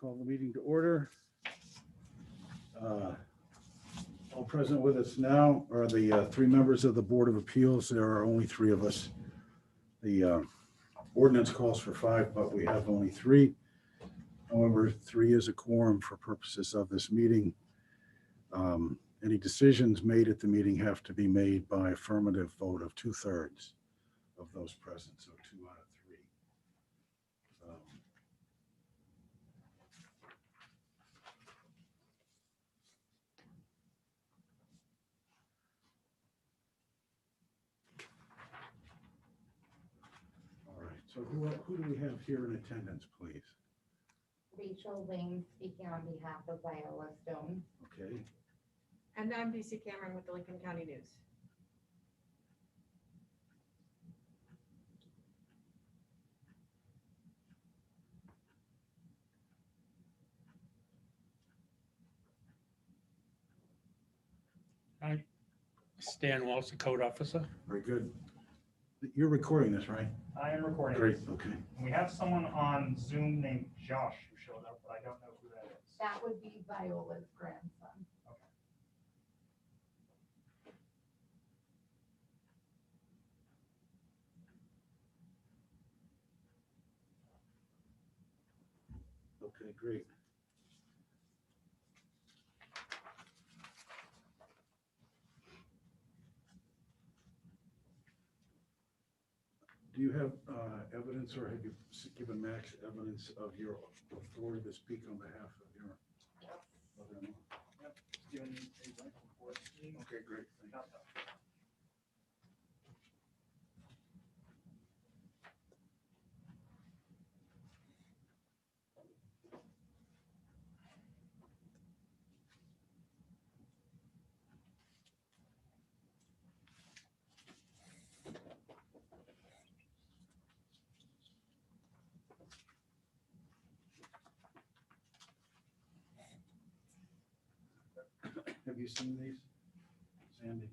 Call the meeting to order. All present with us now are the three members of the Board of Appeals. There are only three of us. The ordinance calls for five, but we have only three. However, three is a quorum for purposes of this meeting. Any decisions made at the meeting have to be made by affirmative vote of 2/3 of those present, so 2 out of 3. All right, so who do we have here in attendance, please? Rachel Lane speaking on behalf of Viola Stone. Okay, And I'm BC Cameron with the Lincoln County News. Hi, Stan Walsh, the code officer. very good. You're recording this, right? I am recording. Great, this. okay. And we have someone on Zoom named Josh who showed up, but I don't know who that is. That would be Viola's grandson. Okay, great. Do you have evidence, or have you given Max evidence of your authority to speak on behalf of your mother-in-law? Okay, great. Thank you. Have you seen these, Sandy?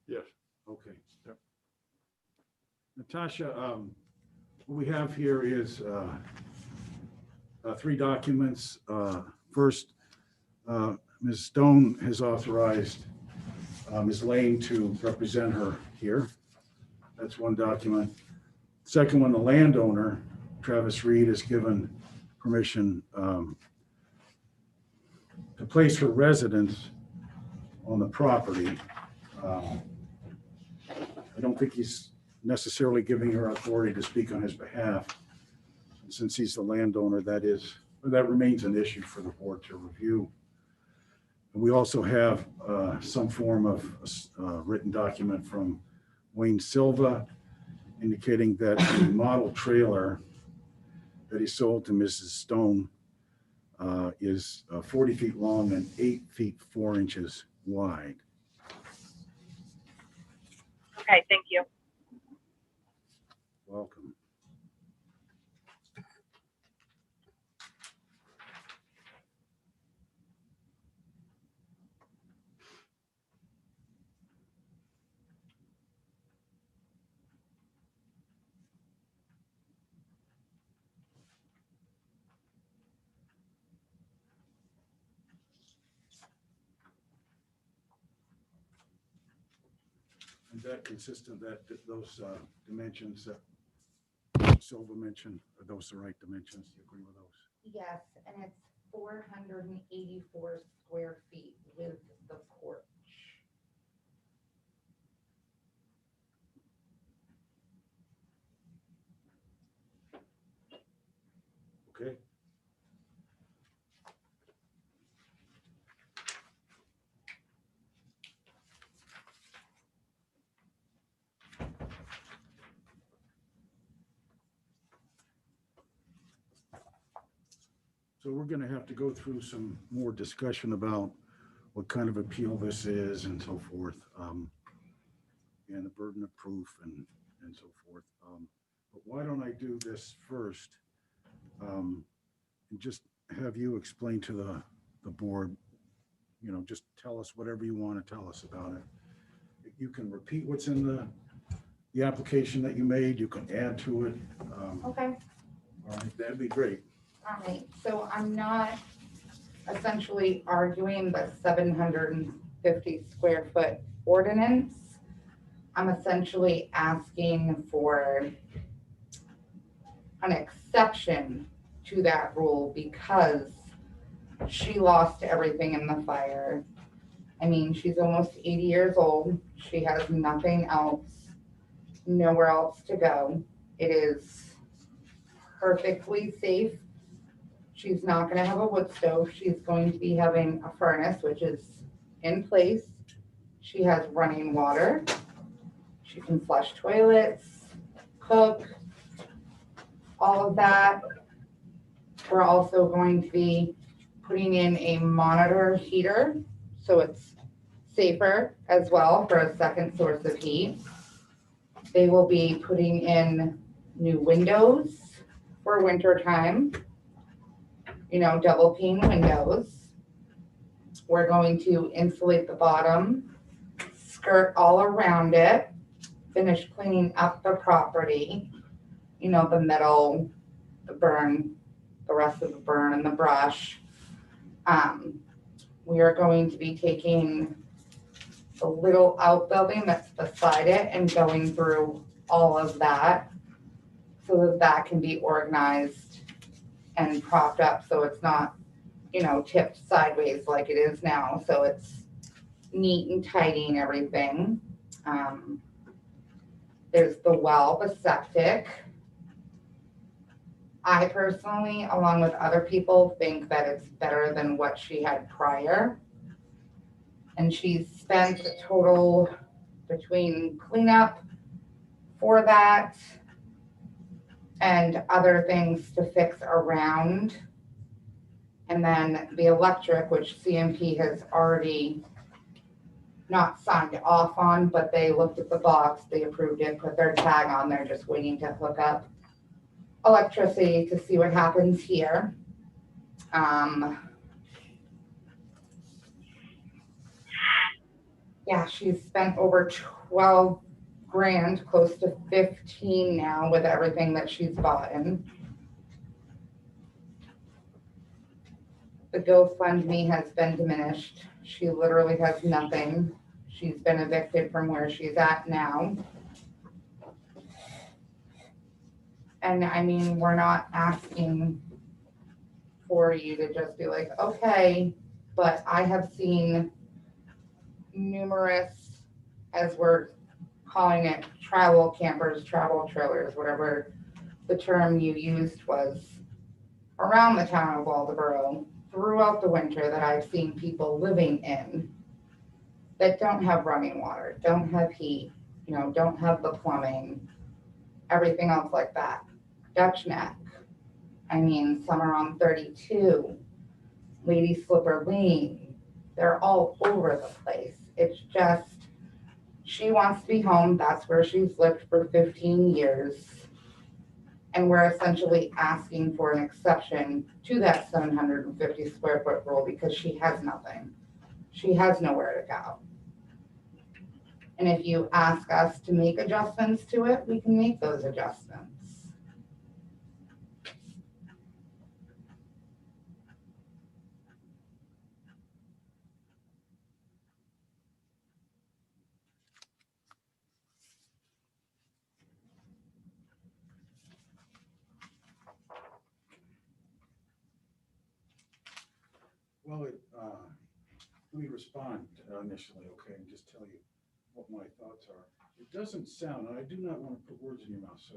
Yes. Okay. Yep. Natasha, what we have here is three documents. First, Ms. Stone has authorized Ms. Lane to represent her here. That's one document. Second one, the landowner, Travis Reed, has given permission to place her residence on the property. I don't think he's necessarily giving her authority to speak on his behalf. Since he's the landowner, that remains an issue for the board to review. And we also have some form of written document from Wayne Silva indicating that the model trailer that he sold to Mrs. Stone is 40 feet long and 8 feet 4 inches wide. Okay, thank you. Welcome. Is that consistent, those dimensions that Silva mentioned, are those the right dimensions? Do you agree with those? Yes, and it's 484 square feet with the porch. Okay. So we're going to have to go through some more discussion about what kind of appeal this is and so forth, and the burden of proof and so forth. But why don't I do this first, and just have you explain to the board, just tell us whatever you want to tell us about it. You can repeat what's in the application that you made. You can add to it. Okay. All right, that'd be great. All right, so I'm not essentially arguing the 750 square foot ordinance. I'm essentially asking for an exception to that rule because she lost everything in the fire. I mean, she's almost 80 years old. She has nothing else, nowhere else to go. It is perfectly safe. She's not going to have a wood stove. She's going to be having a furnace, which is in place. She has running water. She can flush toilets, cook, all of that. We're also going to be putting in a monitor heater, so it's safer as well for a second source of heat. They will be putting in new windows for winter time, double pane windows. We're going to insulate the bottom, skirt all around it, finish cleaning up the property, the metal, the burn, the rest of the burn and the brush. We are going to be taking the little outbuilding that's beside it and going through all of that so that that can be organized and propped up so it's not, tipped sideways like it is now. So it's neat and tidy and everything. There's the well, the septic. I personally, along with other people, think that it's better than what she had prior. And she's spent a total between cleanup for that and other things to fix around. And then the electric, which CMP has already not signed off on, but they looked at the box, they approved it, put their tag on there, just waiting to hook up electricity to see what happens here. Yeah, she's spent over 12 grand, close to 15 now with everything that she's bought in. The GoFundMe has been diminished. She literally has nothing. She's been evicted from where she's at now. And I mean, we're not asking for you to just be like, okay, but I have seen numerous, as we're calling it, travel campers, travel trailers, whatever the term you used was, around the town of Waldoboro throughout the winter that I've seen people living in that don't have running water, don't have heat, don't have the plumbing, everything else like that. Dutch Neck. I mean, some are on 32, Lady Slipper Lane. They're all over the place. It's just, she wants to be home. That's where she's lived for 15 years. And we're essentially asking for an exception to that 750 square foot rule because she has nothing. She has nowhere to go. And if you ask us to make adjustments to it, we can make those adjustments. Well, let me respond initially, okay, and just tell you what my thoughts are. It doesn't sound, and I do not want to put words in your mouth, so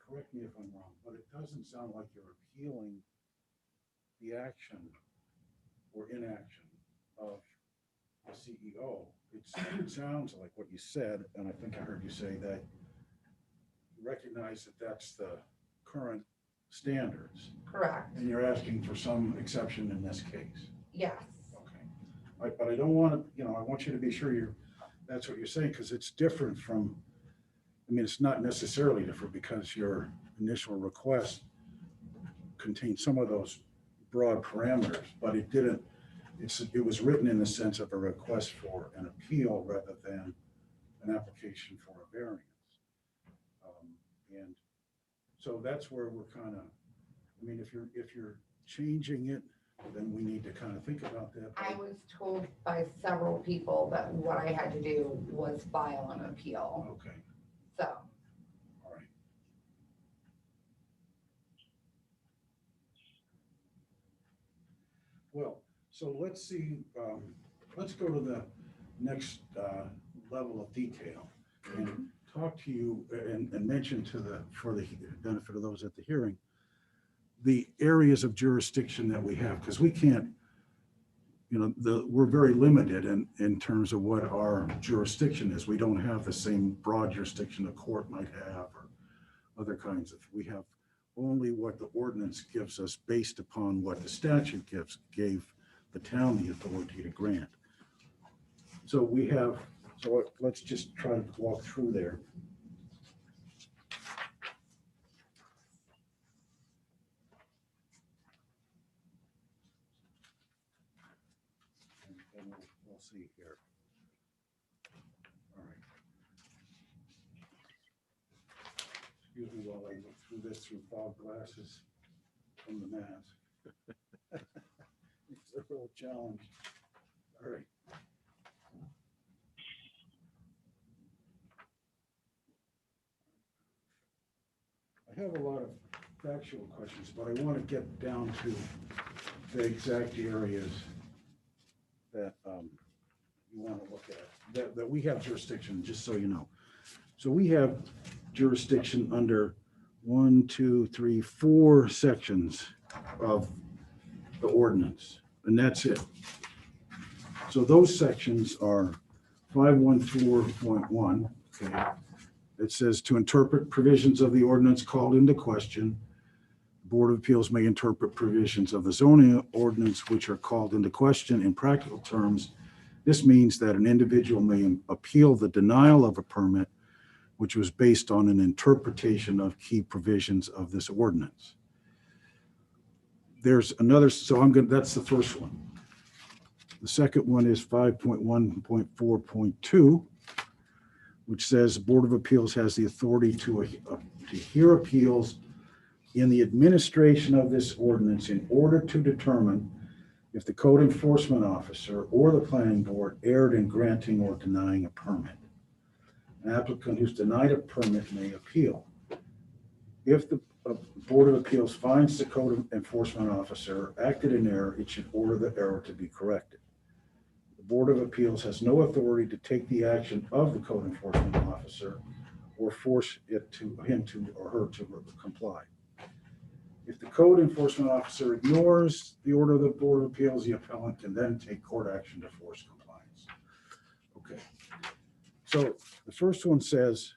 correct me if I'm wrong, but it doesn't sound like you're appealing the action or inaction of the CEO. It sounds like what you said, and I think I heard you say that you recognize that that's the current standards, Correct. and you're asking for some exception in this case. Yes. Okay. But I don't want to, I want you to be sure that's what you're saying, because it's different from, it's not necessarily different because your initial request contained some of those broad parameters, but it didn't, it was written in the sense of a request for an appeal rather than an application for a variance. And so that's where we're kind of I mean, if you're changing it, then we need to kind of think about that. I was told by several people that what I had to do was file an appeal, Okay, so. all right. Well, so let's see, let's go to the next level of detail and talk to you and mention to for the benefit of those at the hearing, the areas of jurisdiction that we have, because we can't, we're very limited in terms of what our jurisdiction is. We don't have the same broad jurisdiction a court might have or other kinds of, we have only what the ordinance gives us based upon what the statute gave the town the authority to grant. So let's just try to walk through there. And we'll see here. All right. Excuse me while I look through this through fog glasses from the mask. It's a real challenge. All right. I have a lot of factual questions, but I want to get down to the exact areas that you want to look at, that we have jurisdiction, just so you know. So we have jurisdiction under 1, 2, 3, 4 sections of the ordinance, and that's it. So those sections are 514.1, okay. It says to interpret provisions of the ordinance called into question. The Board of Appeals may interpret provisions of the zoning ordinance which are called into question. In practical terms, this means that an individual may appeal the denial of a permit which was based on an interpretation of key provisions of this ordinance. There's another, so that's the first one. The second one is 5.1.4.2, which says the Board of Appeals has the authority to hear appeals in the administration of this ordinance in order to determine if the code enforcement officer or the planning board erred in granting or denying a permit. An applicant who's denied a permit may appeal. If the Board of Appeals finds the code enforcement officer acted in error, it should order the error to be corrected. The Board of Appeals has no authority to take the action of the code enforcement officer or force him or her to comply. If the code enforcement officer ignores the order of the Board of Appeals, the appellant can then take court action to force compliance. Okay. So the first one says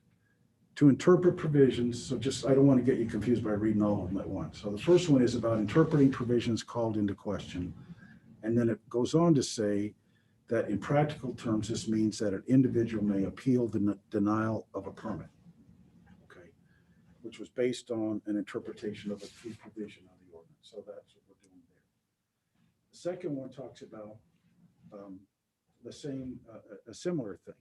to interpret provisions. So I don't want to get you confused by reading all of them at once. So the first one is about interpreting provisions called into question. And then it goes on to say that in practical terms, this means that an individual may appeal the denial of a permit, okay, which was based on an interpretation of a key provision of the ordinance. So that's what we're doing there. The second one talks about a similar thing.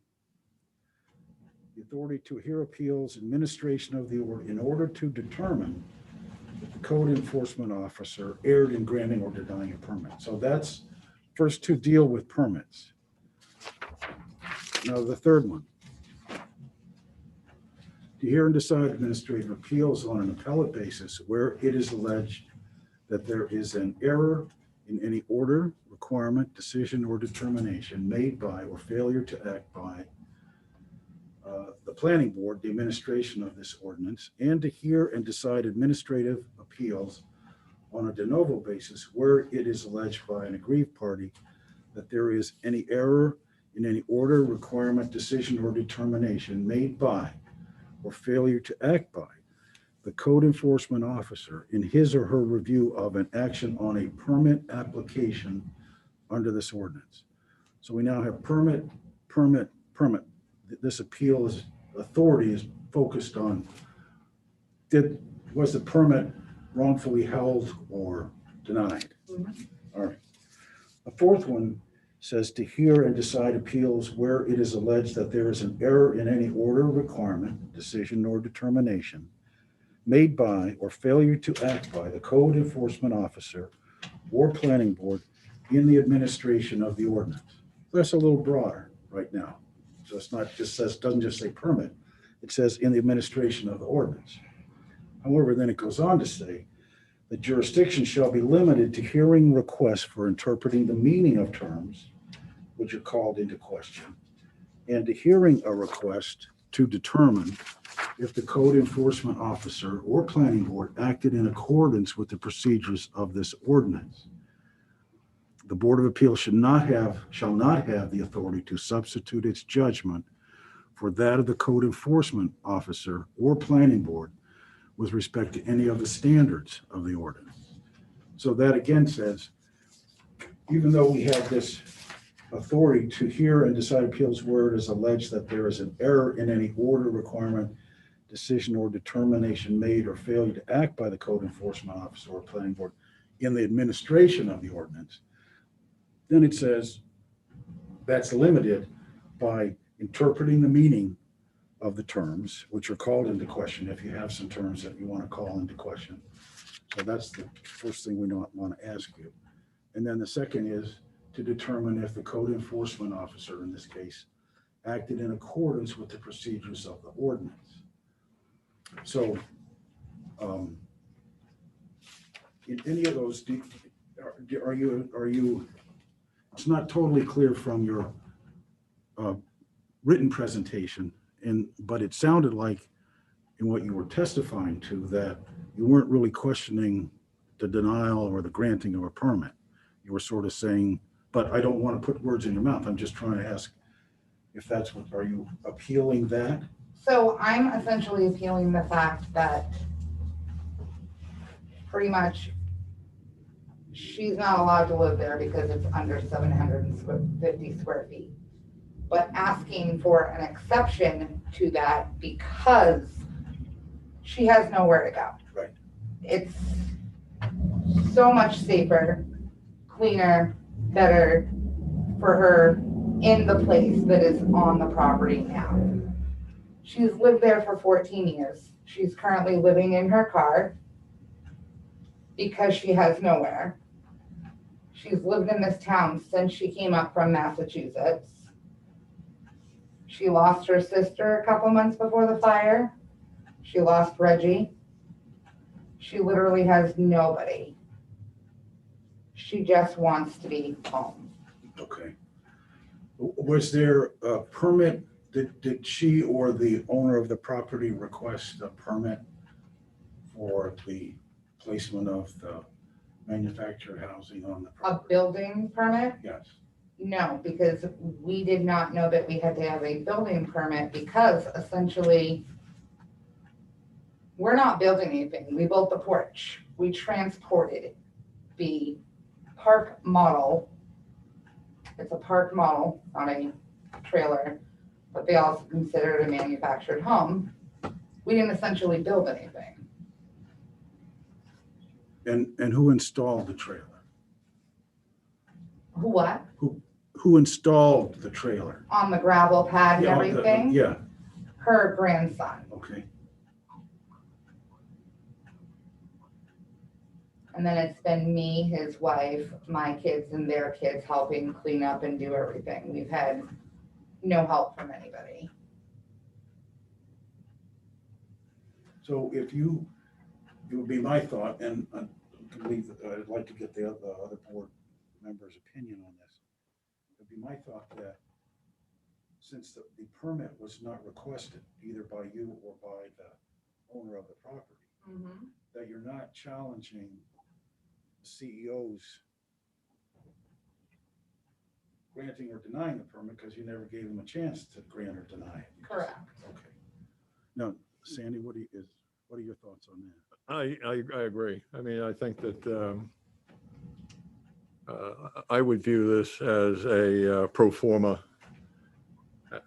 The authority to hear appeals, administration of the order in order to determine if the code enforcement officer erred in granting or denying a permit. So that's first two deal with permits. Now the third one. To hear and decide administrative appeals on an appellate basis where it is alleged that there is an error in any order, requirement, decision, or determination made by or failure to act by the planning board, the administration of this ordinance, and to hear and decide administrative appeals on a de novo basis where it is alleged by an aggrieved party that there is any error in any order, requirement, decision, or determination made by or failure to act by the code enforcement officer in his or her review of an action on a permit application under this ordinance. So we now have permit. This appeal authority is focused on was the permit wrongfully held or denied? Mhm. All right. The fourth one says to hear and decide appeals where it is alleged that there is an error in any order, requirement, decision, or determination made by or failure to act by the code enforcement officer or planning board in the administration of the ordinance. That's a little broader right now. So it's not just says, doesn't just say permit, it says in the administration of the ordinance. However, then it goes on to say, the jurisdiction shall be limited to hearing requests for interpreting the meaning of terms which are called into question, and to hearing a request to determine if the code enforcement officer or planning board acted in accordance with the procedures of this ordinance. The Board of Appeals shall not have the authority to substitute its judgment for that of the code enforcement officer or planning board with respect to any of the standards of the ordinance. So that again says, even though we have this authority to hear and decide appeals where it is alleged that there is an error in any order, requirement, decision, or determination made or failure to act by the code enforcement officer or planning board in the administration of the ordinance, then it says that's limited by interpreting the meaning of the terms which are called into question, if you have some terms that you want to call into question. So that's the first thing we don't want to ask you. And then the second is to determine if the code enforcement officer, in this case, acted in accordance with the procedures of the ordinance. So in any of those, are you, it's not totally clear from your written presentation, but it sounded like in what you were testifying to that you weren't really questioning the denial or the granting of a permit. You were sort of saying, but I don't want to put words in your mouth. I'm just trying to ask if that's what, are you appealing that? So I'm essentially appealing the fact that pretty much she's not allowed to live there because it's under 750 square feet. But asking for an exception to that because she has nowhere to go. Right. It's so much safer, cleaner, better for her in the place that is on the property now. She's lived there for 14 years. She's currently living in her car because she has nowhere. She's lived in this town since she came up from Massachusetts. She lost her sister a couple months before the fire. She lost Reggie. She literally has nobody. She just wants to be home. Okay. Was there a permit? Did she or the owner of the property request a permit for the placement of the manufactured housing on the A property? building permit? Yes. No, because we did not know that we had to have a building permit because essentially we're not building anything. We built the porch. We transported the park model. It's a park model, not a trailer, but they also consider it a manufactured home. We didn't essentially build anything. And who installed the trailer? What? Who installed the trailer? On the gravel pad and Yeah, everything? Yeah, Her grandson. okay. And then it's been me, his wife, my kids and their kids helping clean up and do everything. We've had no help from anybody. So if you, it would be my thought, and I believe that I'd like to get the other board members' opinion on this. It'd be my thought that since the permit was not requested either by you or by the owner of the property, that you're not challenging the CEO's granting or denying the permit because you never gave them a chance to grant or deny it. Correct. Okay. Now, Sandy, what are your thoughts on that? I agree. I mean, I think that I would view this as a pro forma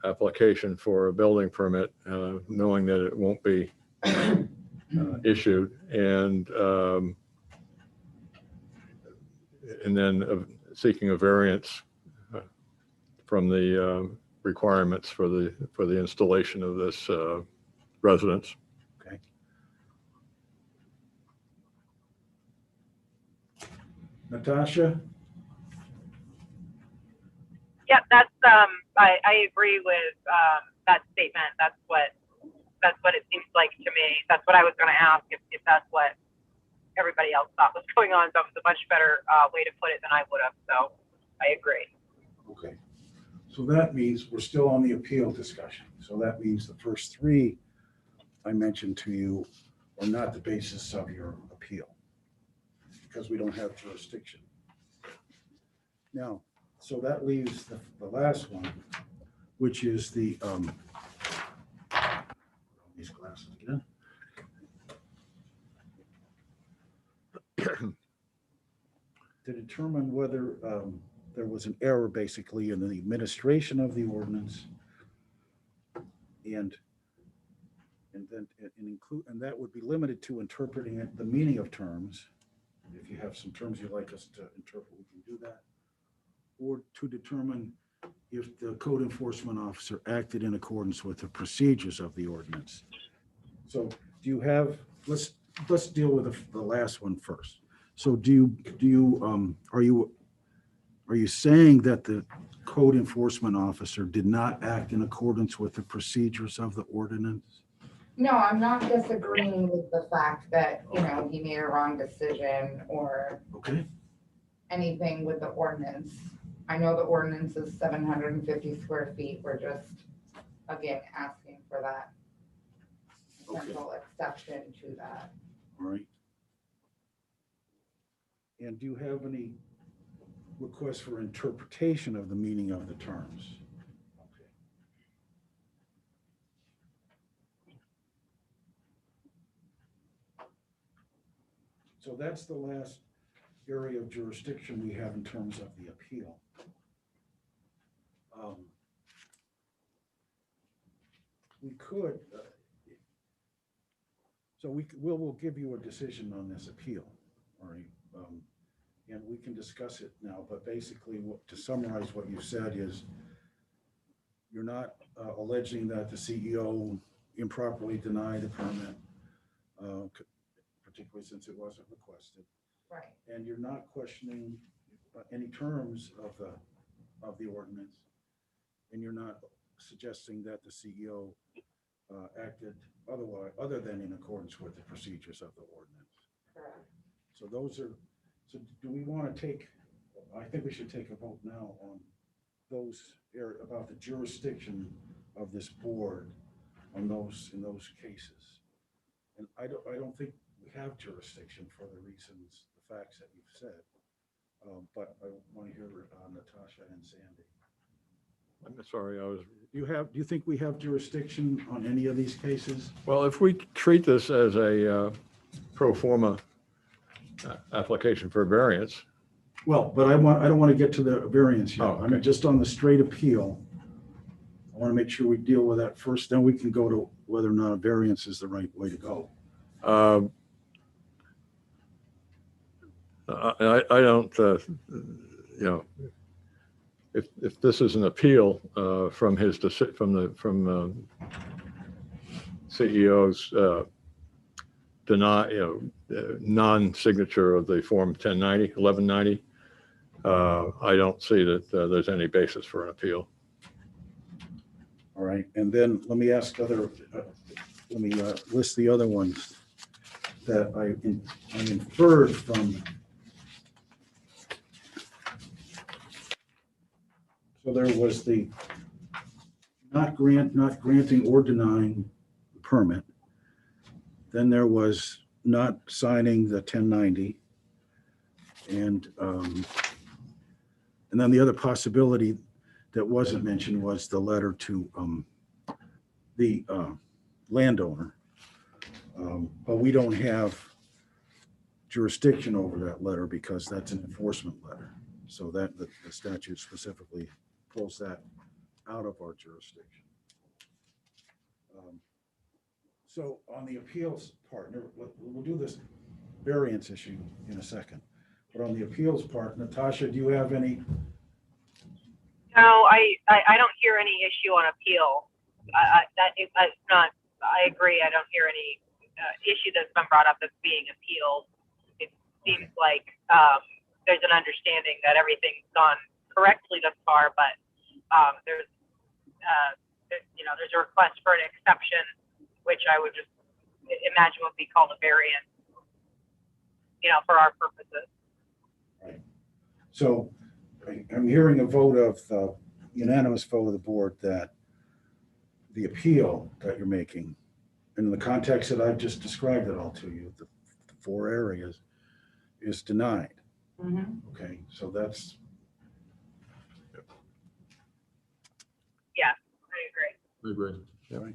application for a building permit, knowing that it won't be issued, and then seeking a variance from the requirements for the installation of this residence. Okay. Natasha? Yep, that's, I agree with, that statement. That's what it seems like to me. That's what I was gonna ask, if that's what everybody else thought was going on. So it was a much better, way to put it than I would have, so I agree. Okay. So that means we're still on the appeal discussion. So that means the first three I mentioned to you are not the basis of your appeal because we don't have jurisdiction. Now, so that leaves the last one, which is the, these glasses again. To determine whether there was an error basically in the administration of the ordinance and then and that would be limited to interpreting the meaning of terms. If you have some terms you'd like us to interpret, we can do that. Or to determine if the code enforcement officer acted in accordance with the procedures of the ordinance. So do you have, let's deal with the last one first. So are you saying that the code enforcement officer did not act in accordance with the procedures of the ordinance? No, I'm not disagreeing with the fact that, he made a wrong decision or Okay, anything with the ordinance. I know the ordinance is 750 square feet. We're just, again, asking for that potential exception to that. all right. And do you have any requests for interpretation of the meaning of the terms? Okay. So that's the last area of jurisdiction we have in terms of the appeal. We could, so we'll give you a decision on this appeal, all right? And we can discuss it now, but basically, to summarize what you said is, you're not alleging that the CEO improperly denied the permit, particularly since it wasn't requested. Right. And you're not questioning any terms of the ordinance. And you're not suggesting that the CEO acted other than in accordance with the procedures of the ordinance. Correct. So so do we want to I think we should take a vote now on about the jurisdiction of this board in those cases. And I don't think we have jurisdiction for the facts that you've said. But I want to hear Natasha and Sandy. I'm sorry, Do you think we have jurisdiction on any of these cases? well, if we treat this as a pro forma application for variance, Well, but I don't want to get to the variance yet. Oh, I'm okay. just on the straight appeal. I want to make sure we deal with that first, then we can go to whether or not a variance is the right way to go. I don't, if this is an appeal from the CEO's non-signature of the Form 1190, I don't see that there's any basis for an appeal. All right, and then let me list the other ones that I inferred from. So there was the not granting or denying the permit. Then there was not signing the 1090. And then the other possibility that wasn't mentioned was the letter to the landowner. But we don't have jurisdiction over that letter because that's an enforcement letter. So that the statute specifically pulls that out of our jurisdiction. So on the appeals part, we'll do this variance issue in a second. But on the appeals part, Natasha, do you have any? No, I don't hear any issue on appeal. That's not, I agree. I don't hear any issue that's been brought up that's being appealed. It seems like there's an understanding that everything's gone correctly thus far, but there's there's a request for an exception, which I would just imagine would be called a variance, for our purposes. Right. So I'm hearing a vote of, unanimous vote of the board that the appeal that you're making, in the context that I've just described it all to you, the 4 areas, is denied. Mhm. Okay, so that's, Yeah, I agree. I agree. Yeah. right.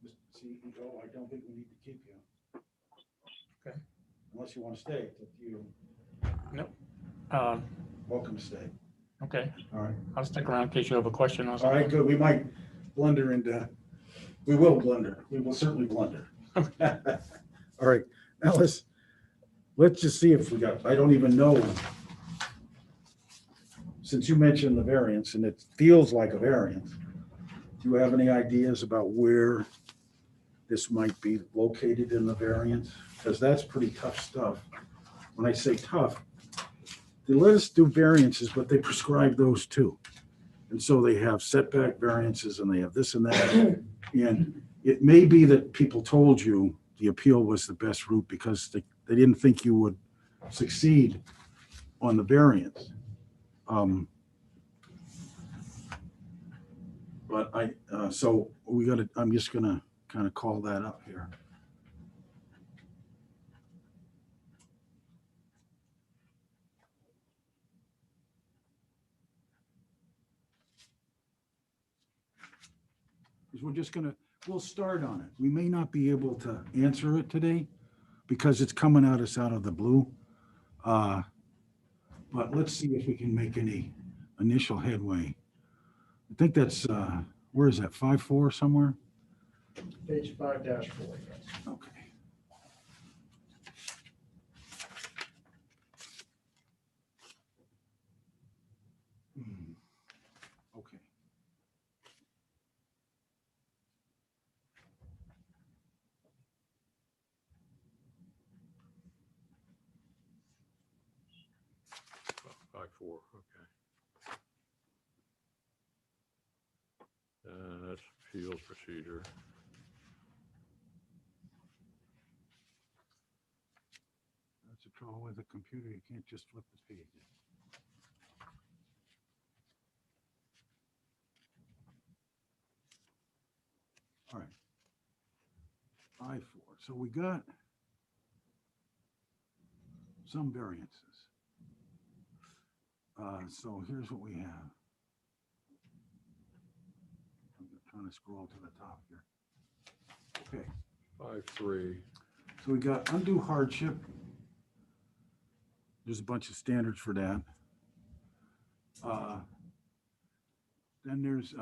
Mr. CEO, I don't think we need to keep you. Okay. Unless you want to stay, it's up to you. Um, Welcome to stay. Okay, All right. I'll stick around in case you have a question or All something. right, good. We might blunder into, we will blunder. We will certainly blunder. All right, now let's just see if we got, I don't even know. Since you mentioned the variance and it feels like a variance, do you have any ideas about where this might be located in the variance? Because that's pretty tough stuff. When I say tough, they let us do variances, but they prescribe those too. And so they have setback variances and they have this and that. And it may be that people told you the appeal was the best route because they didn't think you would succeed on the variance. But so I'm just gonna kind of call that up here. Because we'll start on it. We may not be able to answer it today because it's coming at us out of the blue. But let's see if we can make any initial headway. I think that's, where is that, 5-4 somewhere? Page 5-4, yes. Okay. Hmm. Okay. Five, four, okay. That's appeals procedure. That's the trouble with the computer. You can't just flip the page. All right. 5-4. So we got some variances. So here's what we have. I'm trying to scroll to the top here. Okay, 5-3. so we got undue hardship. There's a bunch of standards for that. Then there's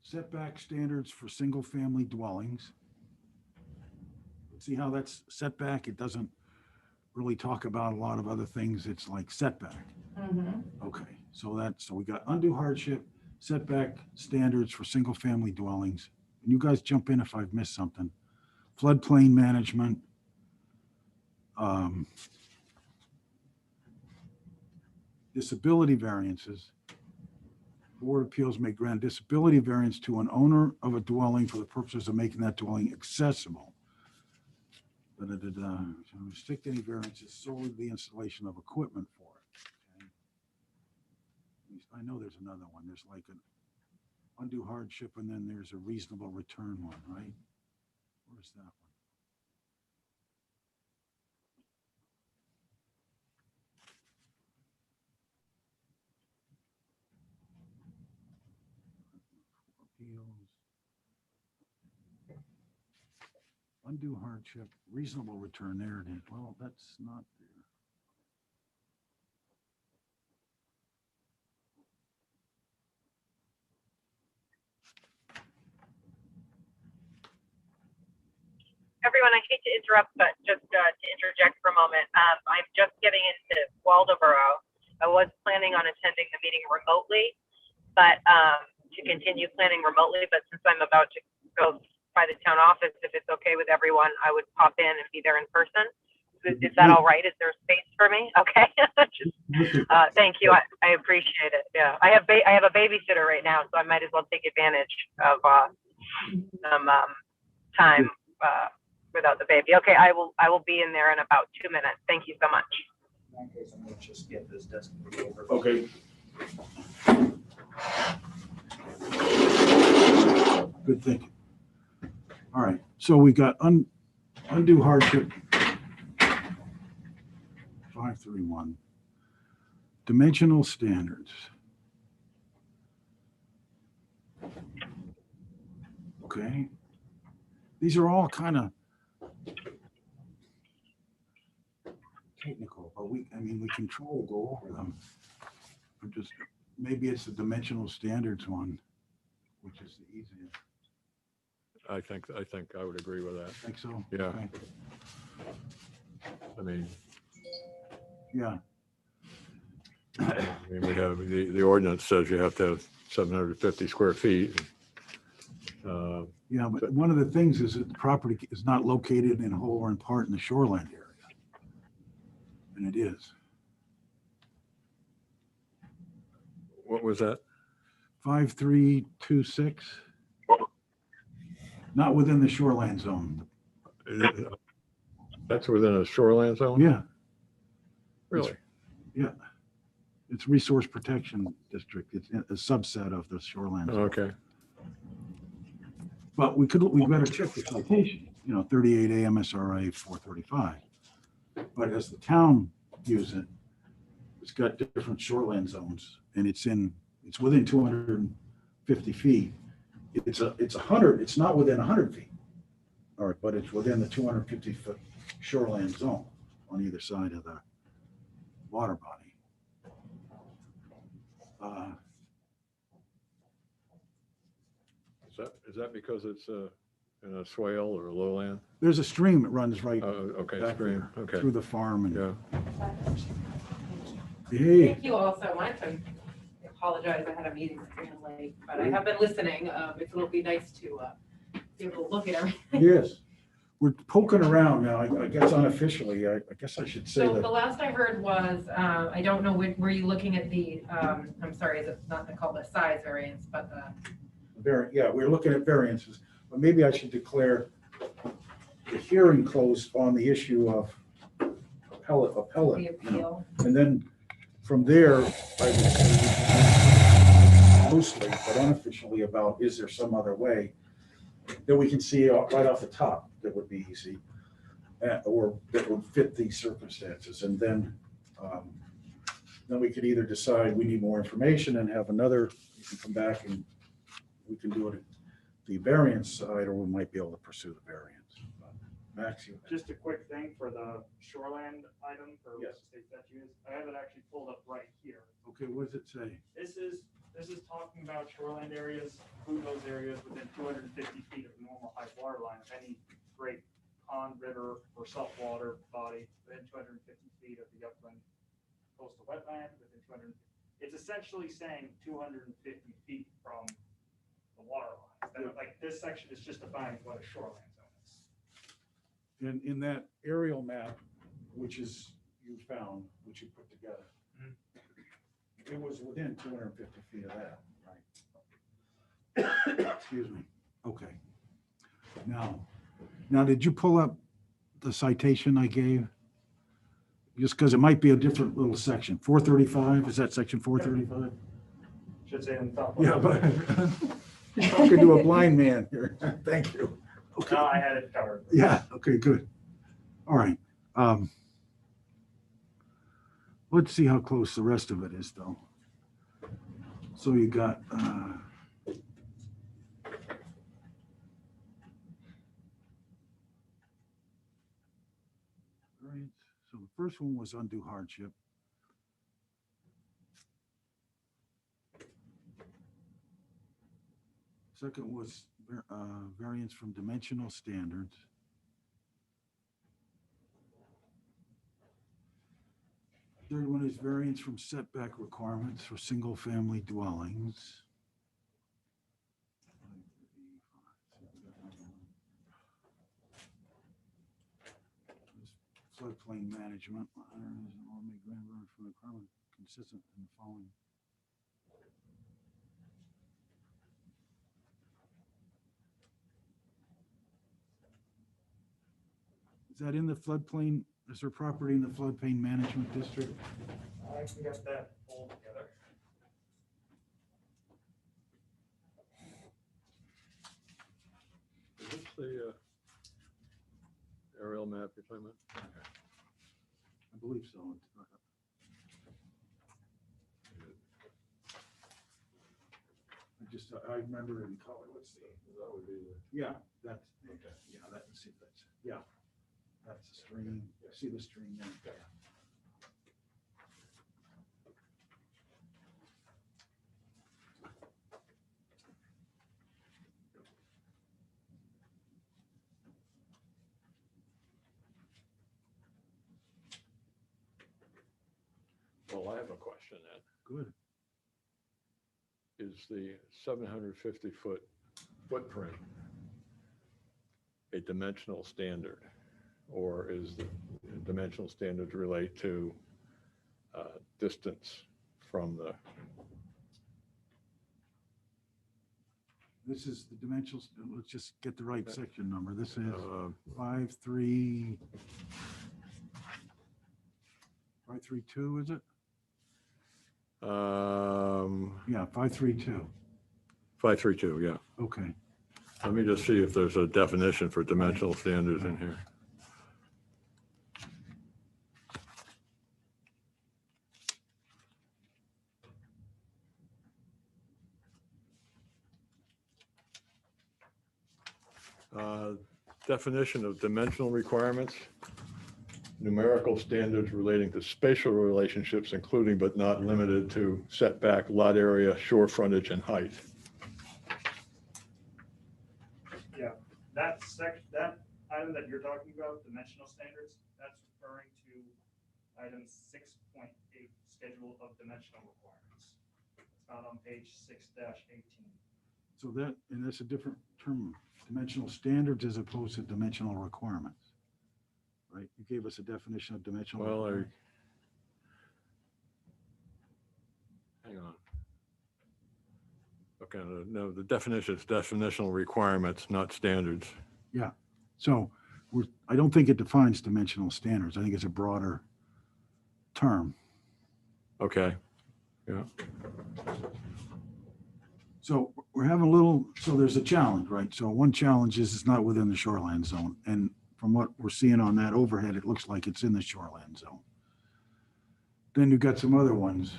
setback standards for single-family dwellings. See how that's setback? It doesn't really talk about a lot of other things. It's like setback. Mhm. Okay, so we got undue hardship, setback standards for single-family dwellings. And you guys jump in if I've missed something. Floodplain management. Disability variances. Board of Appeals may grant disability variance to an owner of a dwelling for the purposes of making that dwelling accessible. Shall restrict any variances solely to the installation of equipment for it. Okay. I know there's another one. There's like an undue hardship and then there's a reasonable return one, right? Where's that one? Appeals. Undue hardship, reasonable return, there it is. Well, that's not there. everyone. I hate to interrupt, but just to interject for a moment, I'm just getting into Waldoboro. I was planning on attending the meeting remotely, but to continue planning remotely. But since I'm about to go by the town office, if it's okay with everyone, I would pop in and be there in person. Is that all right? Is there space for me? Okay. Just, thank you. I appreciate it. Yeah, I have a babysitter right now, so I might as well take advantage of some time without the baby. Okay, I will be in there in about 2 minutes. Thank you so much. In that case, I'm gonna just get this desk over. Okay. Good thinking. All right, so we got undue hardship. 531. Dimensional standards. Okay. These are all kind of technical, but we can try to go over them. Or just, maybe it's the dimensional standards one, which is the easiest. I think I would agree with that. Think so? Yeah. Okay. I mean, Yeah, we have, the ordinance says you have to have 750 square feet. yeah, but one of the things is that the property is not located in whole or in part in the shoreline area. And it is. What was that? 5326. Not within the shoreline zone. That's within a shoreline zone? Yeah, Really? yeah. It's resource protection district. It's a subset of the shoreline zone. Okay. But we better check the citation, 38 AMSRA 435. But as the town views it, it's got different shoreline zones and it's within 250 feet. It's 100, it's not within 100 feet. All right, but it's within the 250 foot shoreline zone on either side of the water body. Is that because it's in a swale or a lowland? There's a stream that runs right Okay, back stream, there okay. through the farm and, Yeah, hey, Thank you all so much. I apologize, I had a meeting that ran late, but I have been listening. It'll be nice to be able to look at everything. yes. We're poking around now, I guess unofficially, I guess I should say So the that, last I heard was, I don't know, were you looking at the, I'm sorry, is it not called the size variance, but the, yeah, we're looking at variances, but maybe I should declare the hearing closed on the issue of appellate, the appeal? and then from there, I would say loosely, but unofficially about, is there some other way that we can see right off the top that would be easy, or that would fit these circumstances, and then we could either decide we need more information and have another, you can come back and we can do it the variance side, or we might be able to pursue the variance. Max, you. Just a quick thing for the shoreland item for Yes. state statutes. I have it actually pulled up right here. Okay, what does it say? This is talking about shoreland areas, include those areas within 250 feet of normal high water line of any great pond, river, or saltwater body within 250 feet of the upland coastal wetland within 200. It's essentially saying 250 feet from the water line. And like this section is just defining what a shoreline zone is. In that aerial map, which is you found, which you put together, it was within 250 feet of that, right? Excuse me. Okay. Now, did you pull up the citation I gave? Just because it might be a different little section. 435, is that section 435? Should say in the top. Yeah, but you're talking to a blind man here. Thank you. Okay. No, I had it covered. Yeah, okay, good. All right. Let's see how close the rest of it is, though. So you got, variance. So the first one was undue hardship. Second was variance from dimensional standards. Third one is variance from setback requirements for single-family dwellings. Floodplain management, all make grand variance from the requirement consistent in the following. Is that in the floodplain? Is there property in the floodplain management district? I can get that pulled together. Is this the aerial map you're talking about? I believe so. I remember in color, let's see. That would be Yeah, that's, yeah, that's, see, that's, yeah. That's the stream. See the stream there? Well, I have a question then. Good. Is the 750-foot footprint a dimensional standard? Or is the dimensional standard relate to distance from the, This is the dimensionals, let's just get the right section number. This is uh, 532, is it? um, Yeah, 532. 532, yeah. Okay. Let me just see if there's a definition for dimensional standards in here. Definition of dimensional requirements, numerical standards relating to spatial relationships, including but not limited to setback, lot area, shore frontage, and height. Yeah, that item that you're talking about, dimensional standards, that's referring to item 6.8, schedule of dimensional requirements. It's found on page 6-18. So that, and that's a different term, dimensional standards as opposed to dimensional requirements. Right? You gave us a definition of dimensional. Well, requirements. hang on. Okay, no, the definition is definitional requirements, not standards. So I don't think it defines dimensional standards. I think it's a broader term. Okay, yeah. So we're having a little, so there's a challenge, right? So one challenge is it's not within the shoreline zone. And from what we're seeing on that overhead, it looks like it's in the shoreline zone. Then you've got some other ones.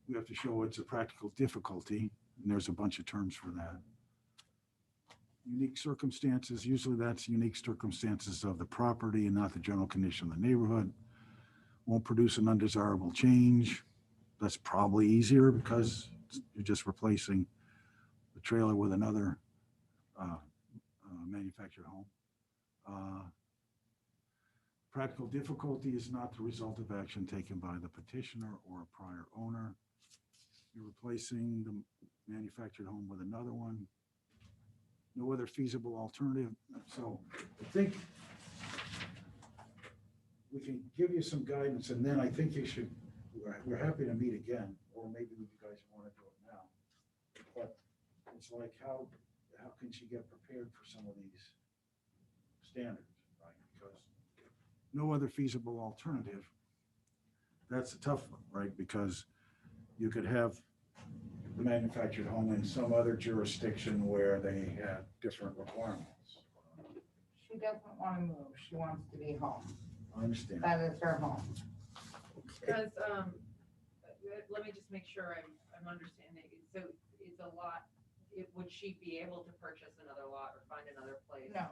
We have to show it's a practical difficulty, and there's a bunch of terms for that. Unique circumstances, usually that's unique circumstances of the property and not the general condition of the neighborhood. Won't produce an undesirable change. That's probably easier because you're just replacing the trailer with another manufactured home. Practical difficulty is not the result of action taken by the petitioner or a prior owner. You're replacing the manufactured home with another one. No other feasible alternative. So I think we can give you some guidance, and then I think you should, we're happy to meet again, or maybe you guys want to do it now. But it's like, how can she get prepared for some of these standards, right? Because no other feasible alternative. That's a tough one, right? Because you could have the manufactured home in some other jurisdiction where they have different requirements. She doesn't want to move. She wants to be home. I understand. That is her home. Because, let me just make sure I'm understanding. So is a lot, would she be able to purchase another lot or find another place? No,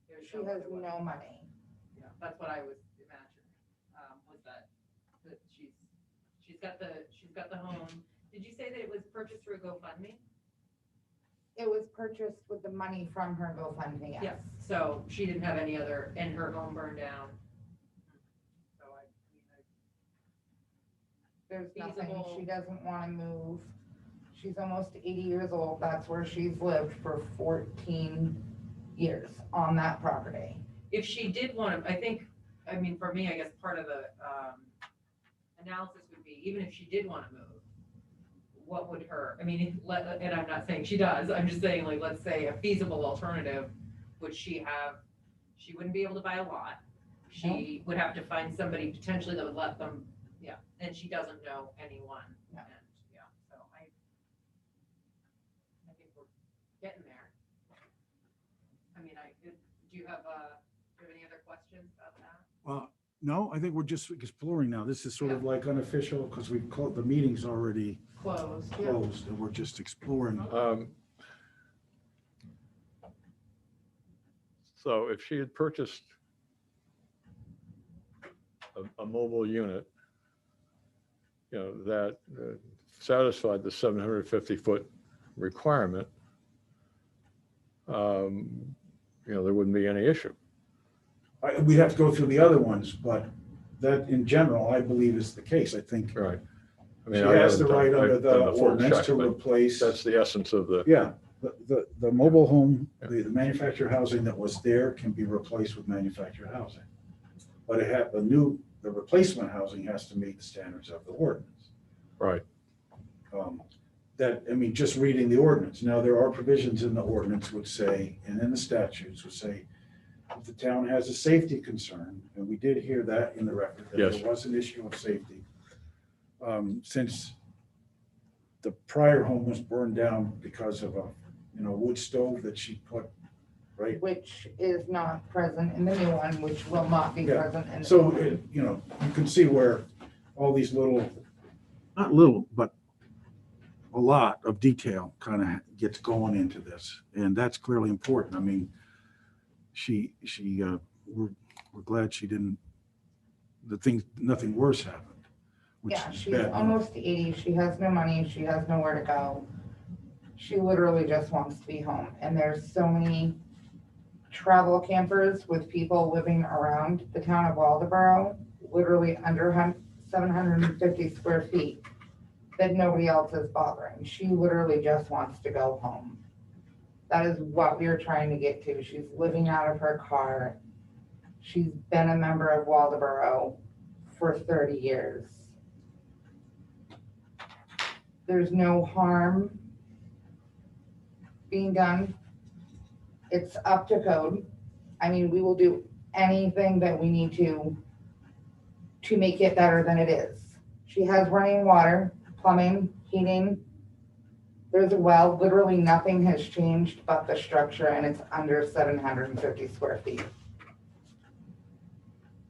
There's she no has other way. no money. Yeah, that's what I was imagining, was that she's got the home. Did you say that it was purchased through a GoFundMe? It was purchased with the money from her GoFundMe, yes. Yes, so she didn't have any other, and her home burned down. So I There's nothing, Feasible. she doesn't wanna move. She's almost 80 years old, that's where she's lived for 14 years on that property. if she did want to, I think, I mean, for me, I guess part of the analysis would be, even if she did want to move, what would her, I mean, and I'm not saying she does, I'm just saying, like, let's say a feasible alternative, would she have, she wouldn't be able to buy a lot. She would have to find somebody potentially that would let them, yeah, and she doesn't know anyone. No. And, yeah, so I think we're getting there. I mean, do you have any other questions about that? No, I think we're just exploring now. This is sort of like unofficial because we've closed, the meeting's already Closed. closed and we're just exploring. So if she had purchased a mobile unit, you know, that satisfied the 750-foot requirement, you know, there wouldn't be any issue. We'd have to go through the other ones, but that in general, I believe is the case. I think Right. I she mean, I has the haven't right done- under I've done the full ordinance check, to but replace. That's the essence of the, Yeah, the mobile home, the manufactured housing that was there can be replaced with manufactured housing. But the replacement housing has to meet the standards of the ordinance. right. Just reading the ordinance. Now, there are provisions in the ordinance would say, and in the statutes would say, if the town has a safety concern, and we did hear that in the record, that Yes. there was an issue of safety. Since the prior home was burned down because of a, wood stove that she put, right? Which is not present in the new one, which will not be Yeah. present in the. So, new one. you can see where all these not little, but a lot of detail kind of gets going into this. And that's clearly important. I mean, we're glad she didn't, nothing worse happened. Which Yeah, is she's bad. almost 80, she has no money, she has nowhere to go. She literally just wants to be home, and there's so many travel campers with people living around the town of Waldeboro, literally under 750 square feet, that nobody else is bothering. She literally just wants to go home. That is what we are trying to get to. She's living out of her car. She's been a member of Waldeboro for 30 years. There's no harm being done. It's up to code. I mean, we will do anything that we need to make it better than it is. She has running water, plumbing, heating. There's a well, literally nothing has changed but the structure, and it's under 750 square feet.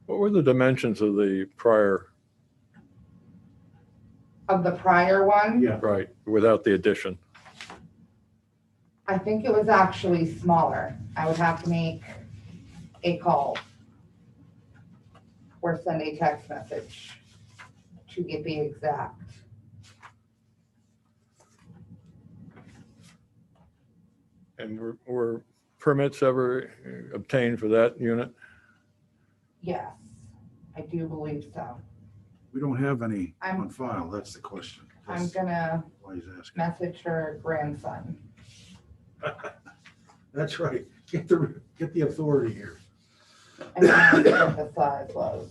What were the dimensions of the prior, Of the prior one, Yeah, right, without the addition? I think it was actually smaller. I would have to make a call or send a text message to get the exact. And were permits ever obtained for that unit? Yes, I do believe so. we don't have any I'm- on file. That's the question. I'm That's gonna why he's asking. message her grandson. That's right. Get the authority here. And ask what the size was.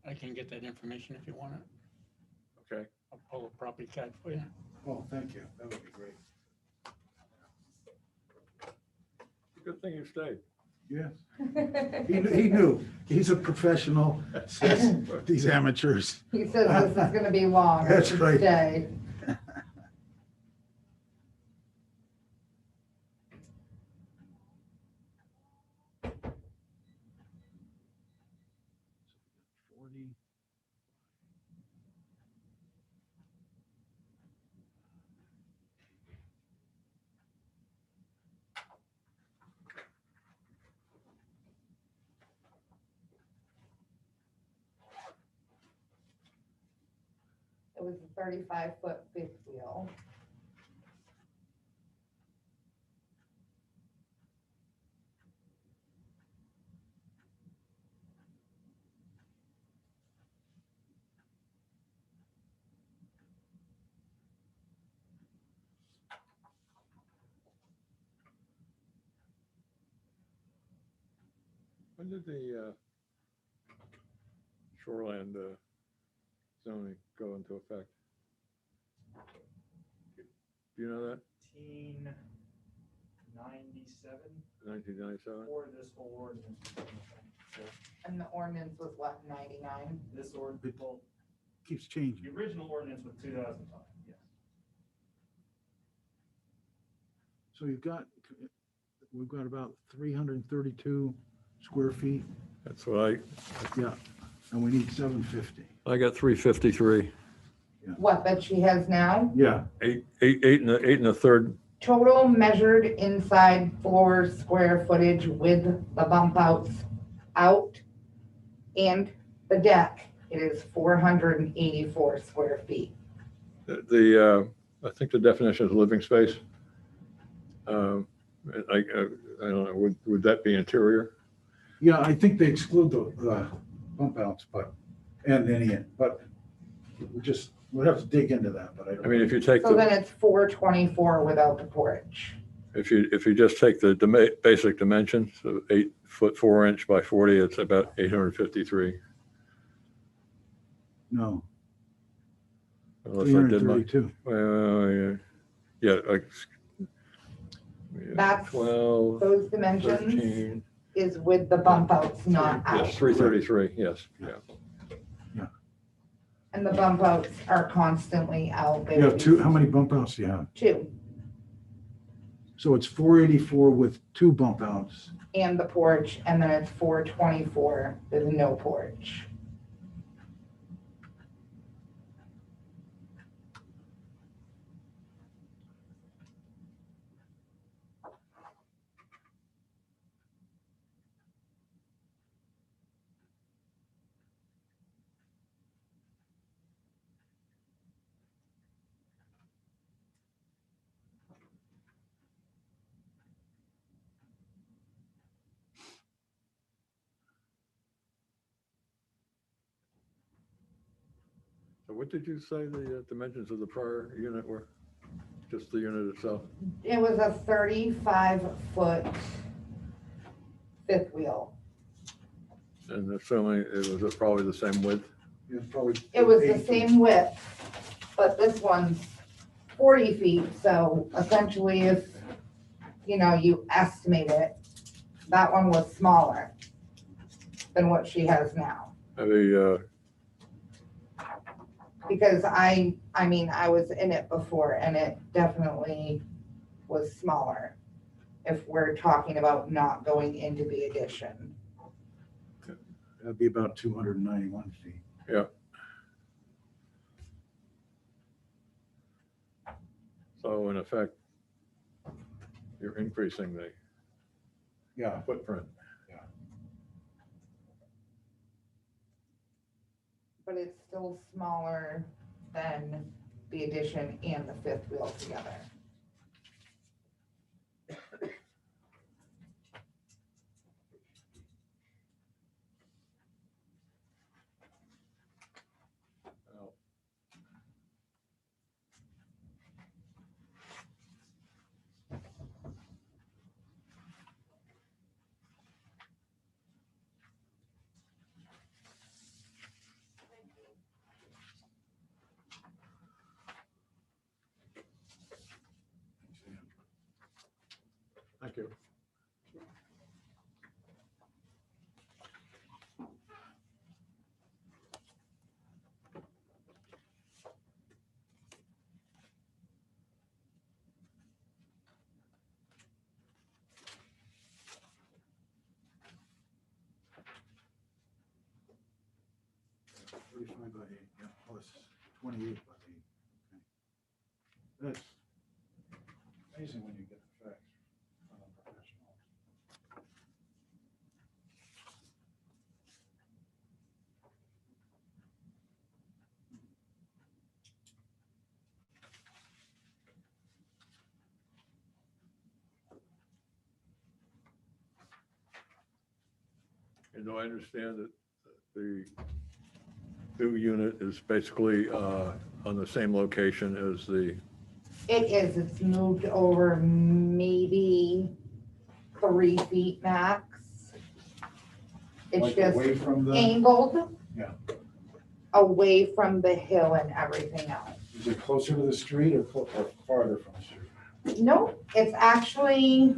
I can get that information if you want it. Okay. I'll pull a property card for you. Oh, thank you. That would be great. Good thing you stayed. Yes. He knew. He's a professional. Says these amateurs. He says this is gonna be long. That's right. Stay. was a 35-foot fifth wheel. When did the shoreland zoning go into effect? Do you know that? 1997 1997? or this whole ordinance. And the ordinance was what, 99? This ordinance, well, Keeps the changing. original ordinance was 2005, yes. So we've got about 332 square feet. That's what Yeah. And we need 750. I got 353. What, that she has now? Yeah. Eight and a third. Total measured inside floor square footage with the bump outs out and the deck, it is 484 square feet. I think the definition is living space. I don't know, would that be interior? Yeah, I think they exclude the bump outs, but we'll have to dig into that, but I don't. I mean, if you take So then it's 424 without the porch. if you just take the basic dimensions of 8 foot 4 inch by 40, it's about 853. No, Unless I did my, 332. well, yeah, like. yeah, That's 12, Those dimensions 13, is with the bump outs, not out. yes, 333, yes, yeah. And the bump outs are constantly out. They You would have be two, how many bump outs do you have? 2, So it's 484 with 2 bump outs. and the porch, and then it's 424 with no porch. So what did you say the dimensions of the prior unit were? Just the unit itself? It was a 35-foot fifth wheel. And assuming it was probably the same width? It's probably It was the 8 feet. same width, but this one's 40 feet, so essentially if, you estimate it, that one was smaller than what she has now. Because I was in it before and it definitely was smaller if we're talking about not going into the addition. That'd be about 291 feet. So in effect, you're increasing the Yeah. footprint. But it's still smaller than the addition and the fifth wheel together. Well, Thank you. Yeah, 35 by 8, yeah, plus 28 by 8. Okay. That's amazing when you get the facts from a professional. And do I understand that the new unit is basically on the same location as the, It is, it's moved over maybe 3 feet max. It's Like just away from the, angled. Yeah. Away from the hill and everything else. is it closer to the street or farther from the street? Nope, it's actually,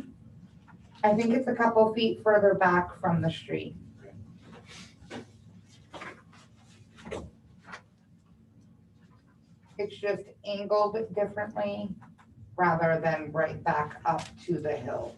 I think it's a couple feet further back from the street. It's just angled differently rather than right back up to the hill.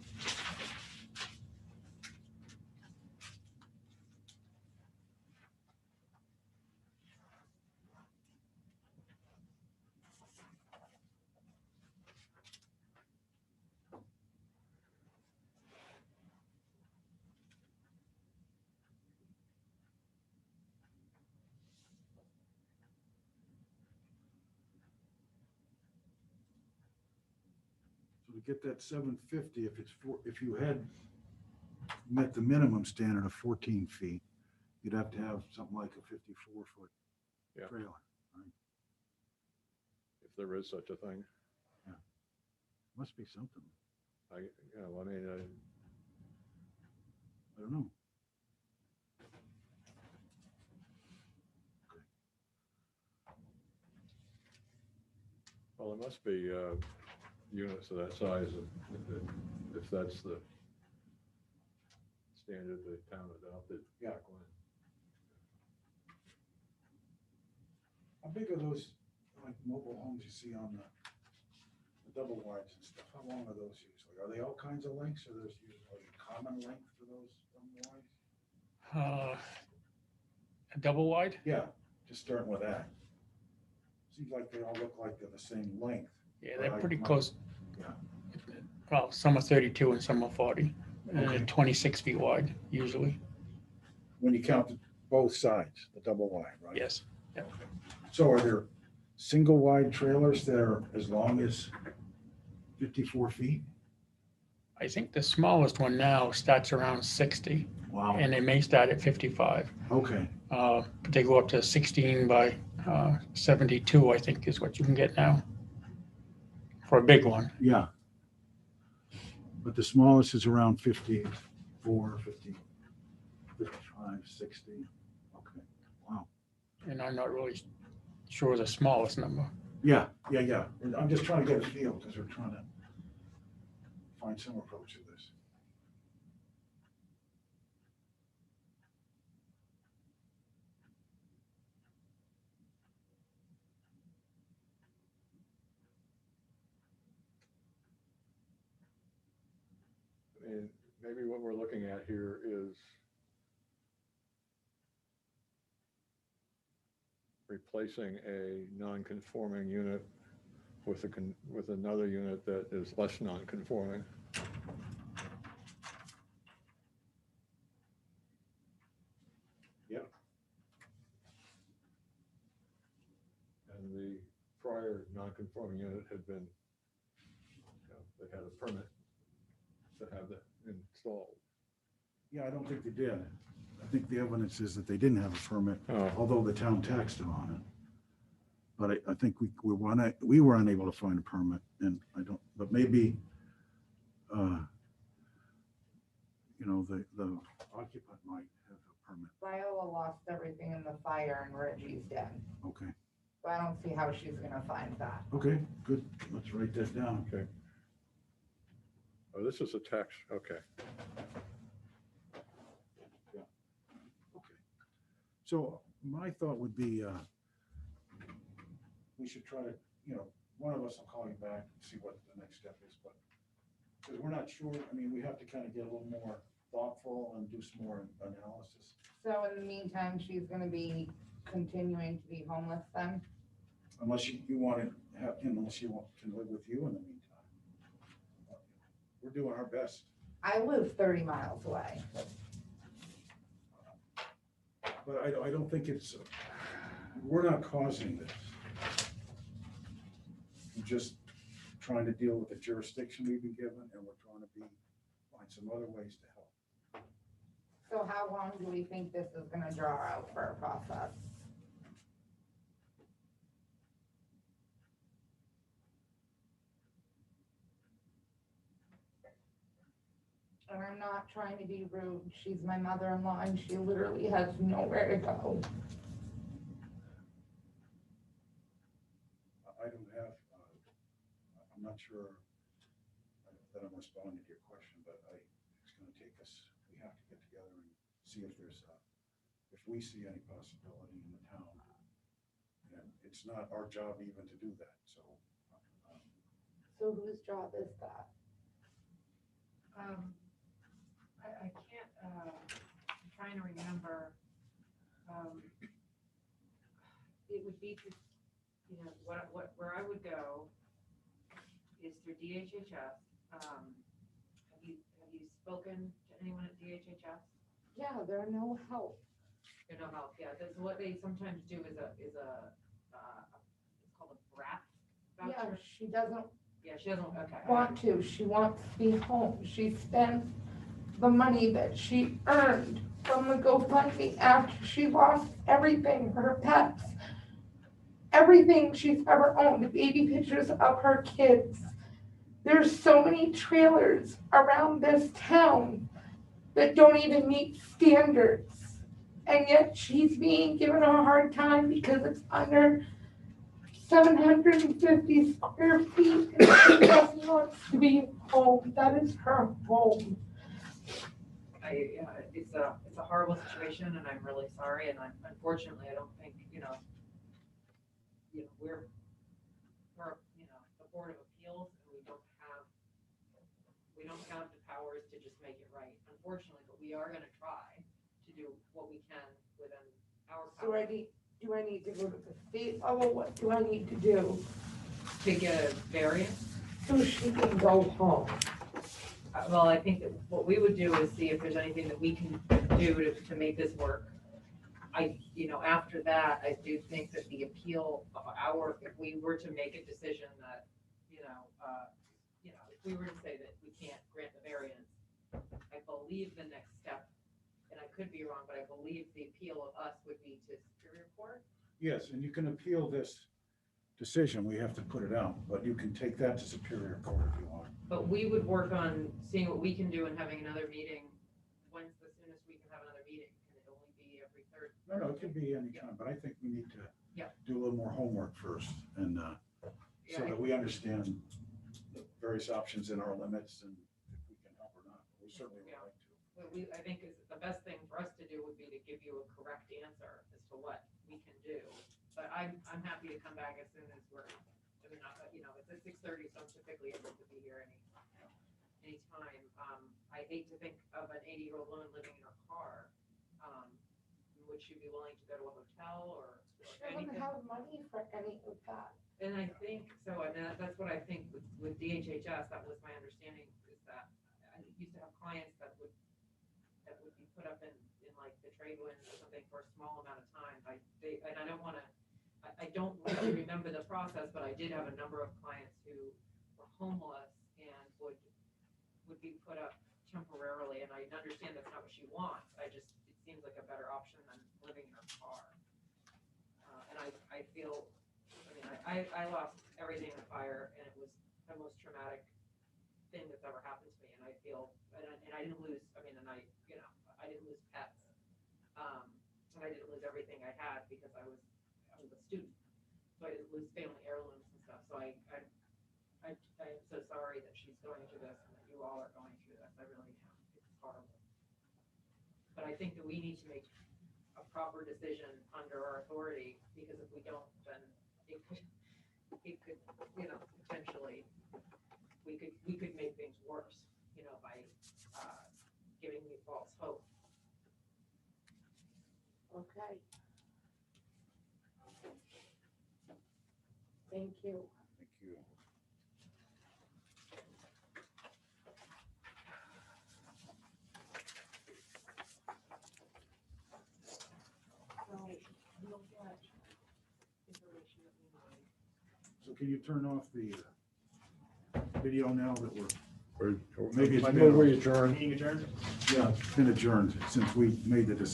So to get that 750, if you had met the minimum standard of 14 feet, you'd have to have something like a 54-foot Yeah. trailer. if there is such a thing? Must be something. I mean, I don't know. well, there must be units of that size if that's the standard the town adopted. Yeah. back when. How big are those, like, mobile homes you see on the double wides and stuff? How long are those usually? Are they all kinds of lengths, or there's usually a common length for those double wides? A double wide? Yeah, just starting with that. Seems like they all look like they're the same length. Yeah, they're Right. pretty close. Yeah. Well, some are 32 and some are 40, and Okay. they're 26 feet wide usually. When you count both sides, the double wide, right? Yes. So are there single wide trailers that are as long as 54 feet? I think the smallest one now starts around 60, Wow. and they may start at 55. Okay, But they go up to 16 by 72, I think is what you can get now for a big one. yeah. But the smallest is around 54, 50, 55, 60. Okay, wow. And I'm not really sure the smallest number. Yeah. And I'm just trying to get a feel because we're trying to find some approach to this. And maybe what we're looking at here is replacing a non-conforming unit with with another unit that is less non-conforming. Yep. And the prior non-conforming unit had been, they had a permit to have that installed. Yeah, I don't think they did. I think the evidence is that they didn't have a permit, Oh, although the town taxed them on it. But I think we were unable to find a permit, and I don't, but maybe, the occupant might have a permit. Viola lost everything in the fire and Reggie's dead. Okay, So I don't see how she's gonna find that. okay, good. Let's write that down. okay. Oh, this is a tax, okay. Okay. So my thought would be, we should try to, one of us will call you back and see what the next step is, but because we're not sure, I mean, we have to kind of get a little more thoughtful and do some more analysis. So in the meantime, she's gonna be continuing to be homeless then? Unless you want to have, unless you can live with you in the meantime. We're doing our best. I live 30 miles away. But I don't think we're not causing this. We're just trying to deal with the jurisdiction we've been given, and we're trying to find some other ways to help. So how long do we think this is gonna draw out for a process? And I'm not trying to be rude, she's my mother-in-law and she literally has nowhere to go. I don't have, I'm not sure that I'm responding to your question, but it's gonna take us, we have to get together and see if there's, if we see any possibility in the town. And it's not our job even to do that, so. So whose job is that? I can't, I'm trying to remember. It would be to, you know, where I would go is through DHHS. Have you spoken to anyone at DHHS? Yeah, they're no help. You know how, yeah, that's what they sometimes do is it's called a BRAP Yeah, voucher. she doesn't Yeah, she doesn't, okay. want to, she wants to be home. She spent the money that she earned from the GoFundMe after she lost everything, her pets, everything she's ever owned, baby pictures of her kids. There's so many trailers around this town that don't even meet standards. And yet she's being given a hard time because it's under 750 square feet and she just wants to be home. That is her home. It's a horrible situation and I'm really sorry and unfortunately, I don't think, we're, the Board of Appeals and we don't have the powers to just make it right, unfortunately, but we are gonna try to do what we can within our Do power. do I need to go to the state level? What do I need to do To get a variance. so she can go home? Well, I think that what we would do is see if there's anything that we can do to make this work. After that, I do think that the appeal of if we were to make a decision that, if we were to say that we can't grant the variance, I believe the next step, and I could be wrong, but I believe the appeal of us would be to Superior Court. Yes, and you can appeal this decision, we have to put it out, but you can take that to Superior Court if you want. But we would work on seeing what we can do and having another meeting. When's the soonest we can have another meeting? Can it only be every third? No, it could be any time, but I think we need to Yeah. do a little more homework first and so Yeah, that we understand the various options in our limits and if we can help or not. We certainly would Yeah. like to. What I think is the best thing for us to do would be to give you a correct answer as to what we can do. But I'm happy to come back as soon as it's at 6:30, so I'm typically able to be here anytime. I hate to think of an 80-year-old woman living in her car. Would she be willing to go to a hotel or She doesn't anything? have money for any of that. And I think so, and that's what I think with DHHS, that was my understanding, is that I used to have clients that would be put up in like the trade wind or something for a small amount of time. And I don't wanna, I don't really remember the process, but I did have a number of clients who were homeless and would be put up temporarily, and I understand that's not what she wants. It seems like a better option than living in her car. And I feel, I lost everything in the fire, and it was the most traumatic thing that's ever happened to me. And I feel, and I didn't lose. I didn't lose pets, and I didn't lose everything I had because I was a student, so I didn't lose family heirlooms and stuff. So I am so sorry that she's going through this, and that you all are going through this. I really am. It's horrible. But I think that we need to make a proper decision under our authority, because if we don't, then it could potentially, we could make things worse, by giving me false hope. Okay. Thank you. Thank you. We'll get information that we need. So can you turn off the video now that we're Or Maybe it's maybe we been- adjourn. Meeting adjourned? Yeah, it's been adjourned since we made the decision.